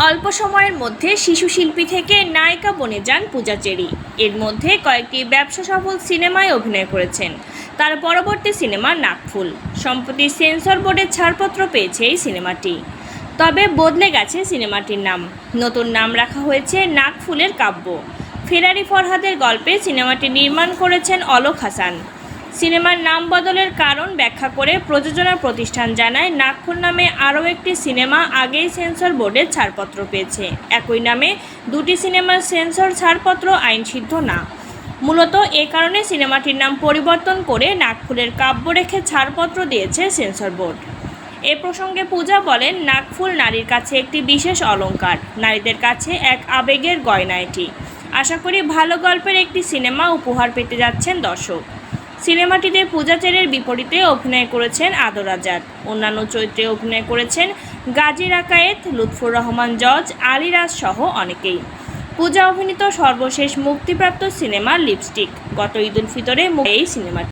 অল্প সময়ের মধ্যে শিশু শিল্পী থেকে নায়িকা বনে যান পূজা চেরি। এর মধ্যে কয়েকটি ব্যবসা সফল সিনেমায় অভিনয় করেছেন। তার পরবর্তী সিনেমা নাকফুল সম্প্রতি সেন্সর বোর্ডের ছাড়পত্র পেয়েছে এই সিনেমাটি। তবে বদলে গেছে সিনেমাটির নাম। নতুন নাম রাখা হয়েছে নাকফুলের কাব্য। ফেরারি ফরহাদের গল্পে সিনেমাটি নির্মাণ করেছেন অলোক হাসান। সিনেমার নাম বদলের কারণ ব্যাখ্যা করে প্রযোজনা প্রতিষ্ঠান জানায়, নাকফুল নামে আরও একটি সিনেমা আগেই সেন্সর বোর্ডের ছাড়পত্র পেয়েছে। একই নামে দুটি সিনেমার সেন্সর ছাড়পত্র আইনসিদ্ধ না। মূলত এ কারণে সিনেমাটির নাম পরিবর্তন করে নাকফুলের কাব্য রেখে ছাড়পত্র দিয়েছে সেন্সর বোর্ড। এ প্রসঙ্গে পূজা বলেন, নাকফুল নারীর কাছে একটি বিশেষ অলংকার, নারীদের কাছে এক আবেগের গয়না এটি। আশা করি ভালো গল্পের একটি সিনেমা উপহার পেতে যাচ্ছেন দর্শক। সিনেমাটিতে পূজা চেরির বিপরীতে অভিনয় করেছেন আদর আজাদ। অন্যান্য চরিত্রে অভিনয় করেছেন গাজী রাকায়েত, লুৎফর রহমান জজ, আলী রাজ সহ অনেকেই। পূজা অভিনীত সর্বশেষ মুক্তিপ্রাপ্ত সিনেমা লিপস্টিক গত ঈদ উল ফিতরে এই সিনেমাটি।